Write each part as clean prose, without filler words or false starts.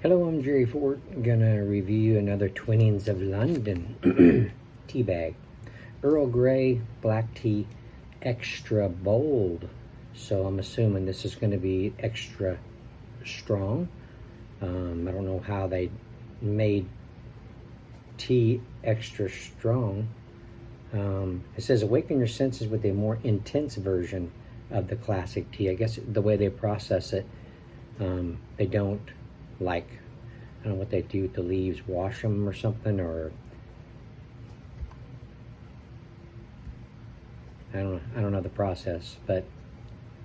Hello, I'm Jerry Fort. I'm gonna review another Twinings of London tea bag. Earl Grey black tea, extra bold. So I'm assuming this is going to be extra strong. I don't know how they made tea extra strong. It says awaken your senses with a more intense version of the classic tea. I guess the way they process it, they don't like, I don't know what they do with the leaves, wash them or something, or I don't know the process, but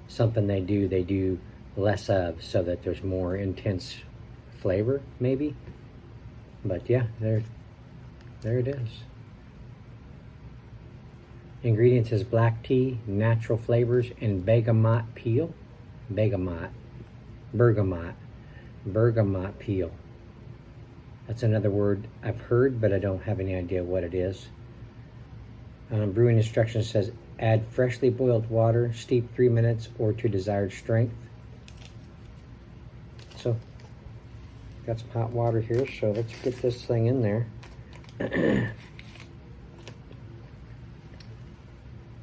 something they do less of so that there's more intense flavor, maybe. But yeah, there it is. Ingredients is black tea, natural flavors, and bergamot peel. Bergamot peel. That's another word I've heard, but I don't have any idea what it is. Brewing instructions says add freshly boiled water, steep 3 minutes or to desired strength. So, got some hot water here, so let's get this thing in there. It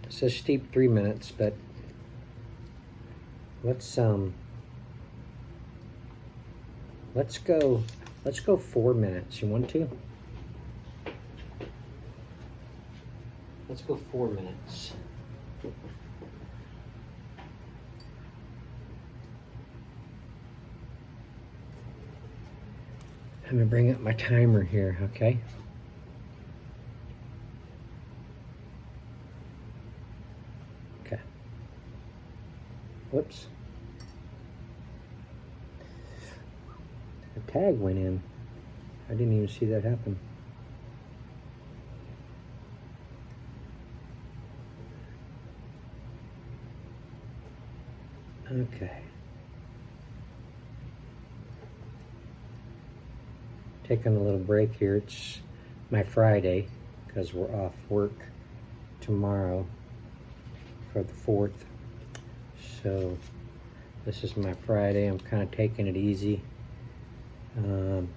says steep 3 minutes, but let's go 4 minutes. You want to? Let's go 4 minutes. I'm gonna bring up my timer here, okay? Okay. Whoops. The tag went in. I didn't even see that happen. Okay. Taking a little break here. It's my Friday because we're off work tomorrow for the 4th. So this is my Friday. I'm kind of taking it easy.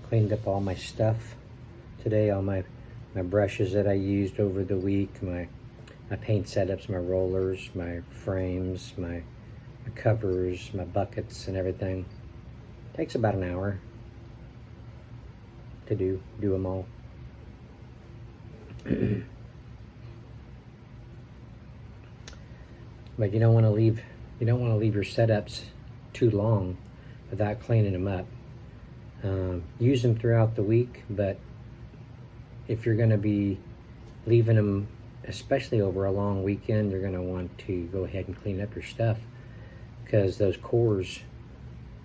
Cleaned up all my stuff today, all my brushes that I used over the week, my paint setups, my rollers, my frames, my covers, my buckets and everything. Takes about an hour to do them all. But you don't want to leave your setups too long without cleaning them up. Use them throughout the week, but if you're going to be leaving them, especially over a long weekend, you're going to want to go ahead and clean up your stuff, because those cores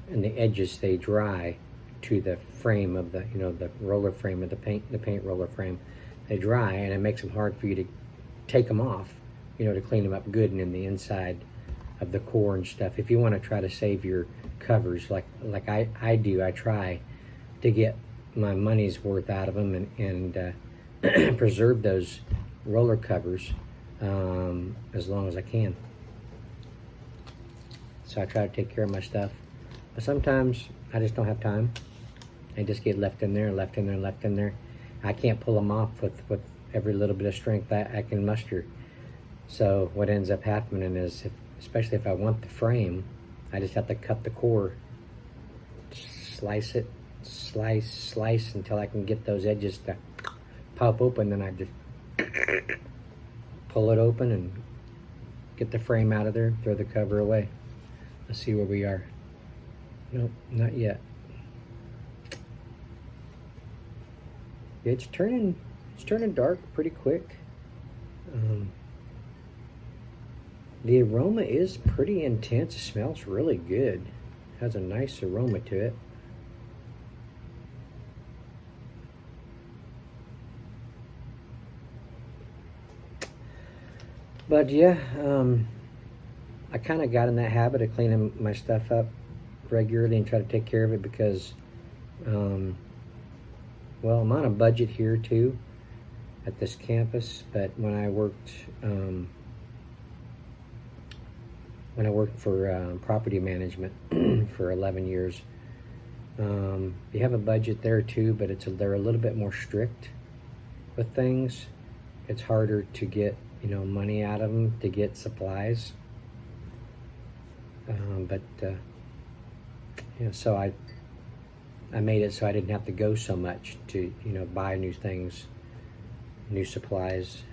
and the edges, they dry to the frame of the, the roller frame of the paint roller frame. They dry, and it makes them hard for you to take them off, to clean them up good and in the inside of the core and stuff. If you want to try to save your covers like I do, I try to get my money's worth out of them and preserve those roller covers as long as I can. So I try to take care of my stuff, but sometimes I just don't have time. They just get left in there. I can't pull them off with every little bit of strength I can muster. So what ends up happening is, especially if I want the frame, I just have to cut the core, slice until I can get those edges to pop open. Then I just pull it open and get the frame out of there, throw the cover away. Let's see where we are. Nope, not yet. It's turning dark pretty quick. The aroma is pretty intense. It smells really good. Has a nice aroma to it. But yeah, I kind of got in that habit of cleaning my stuff up regularly and try to take care of it because, well, I'm on a budget here too at this campus, but when I worked for property management for 11 years, You have a budget there too, but they're a little bit more strict with things. It's harder to get money out of them to get supplies. So I made it so I didn't have to go so much to buy new things, new supplies.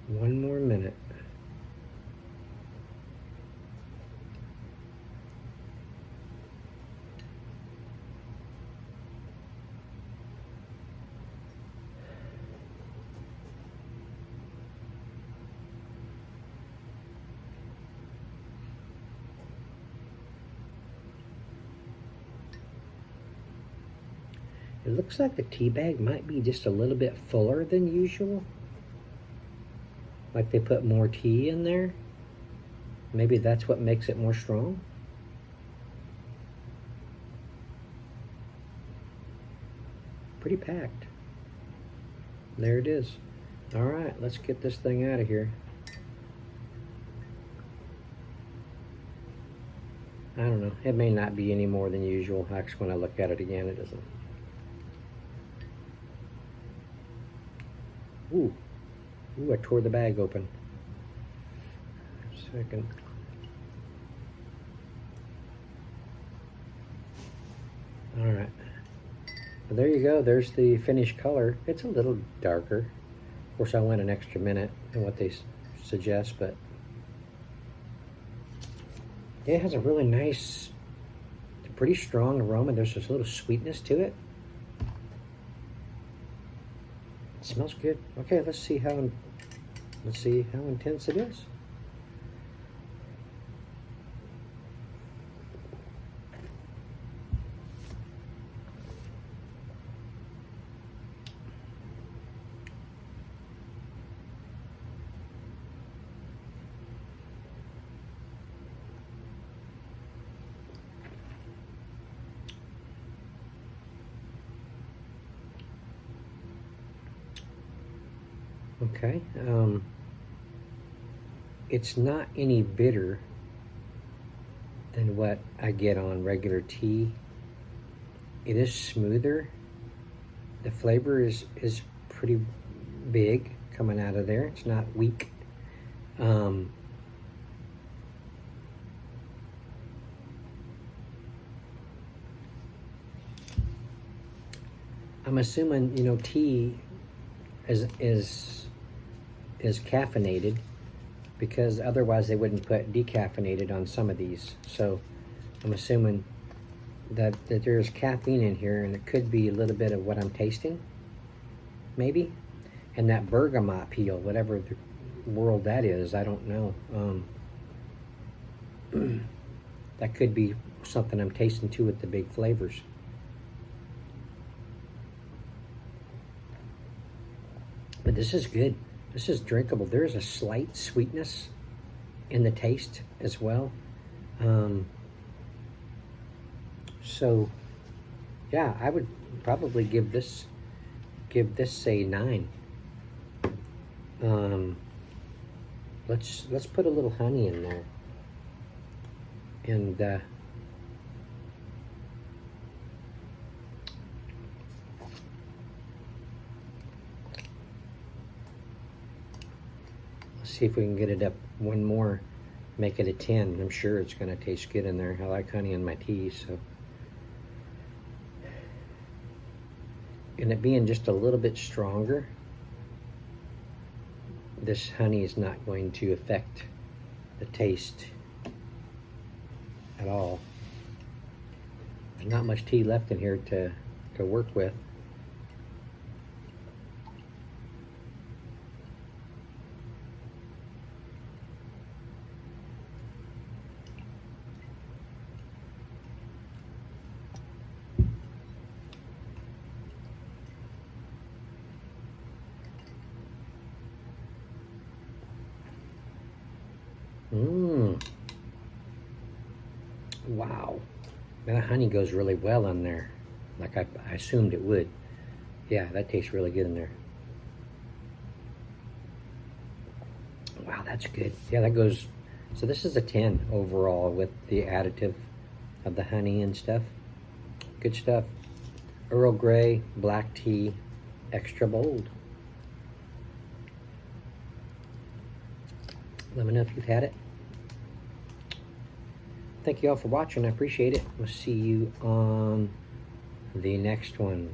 One more minute. It looks like the tea bag might be just a little bit fuller than usual. Like they put more tea in there. Maybe that's what makes it more strong. Pretty packed. There it is. All right, let's get this thing out of here. I don't know. It may not be any more than usual. Actually, when I look at it again, it doesn't. Ooh, I tore the bag open. A second. All right. Well, there you go. There's the finished color. It's a little darker. Of course, I went an extra minute than what they suggest, but it has a really nice, pretty strong aroma. There's this little sweetness to it. It smells good. Okay, let's see how intense it is. Okay, it's not any bitter than what I get on regular tea. It is smoother. The flavor is pretty big coming out of there. It's not weak. I'm assuming tea is caffeinated, because otherwise they wouldn't put decaffeinated on some of these. So I'm assuming that there's caffeine in here, and it could be a little bit of what I'm tasting, maybe. And that bergamot peel, whatever the world that is, I don't know. That could be something I'm tasting too with the big flavors. But this is good. This is drinkable. There is a slight sweetness in the taste as well. So yeah, I would probably give this a 9. Let's put a little honey in there, and let's see if we can get it up one more, make it a 10. I'm sure it's going to taste good in there. I like honey in my tea, so. And it being just a little bit stronger, this honey is not going to affect the taste at all. There's not much tea left in here to work with. Wow. Man, that honey goes really well in there. Like I assumed it would. Yeah, that tastes really good in there. Wow, that's good. Yeah, that goes. So this is a 10 overall with the additive of the honey and stuff. Good stuff. Earl Grey, black tea, extra bold. Let me know if you've had it. Thank you all for watching. I appreciate it. We'll see you on the next one.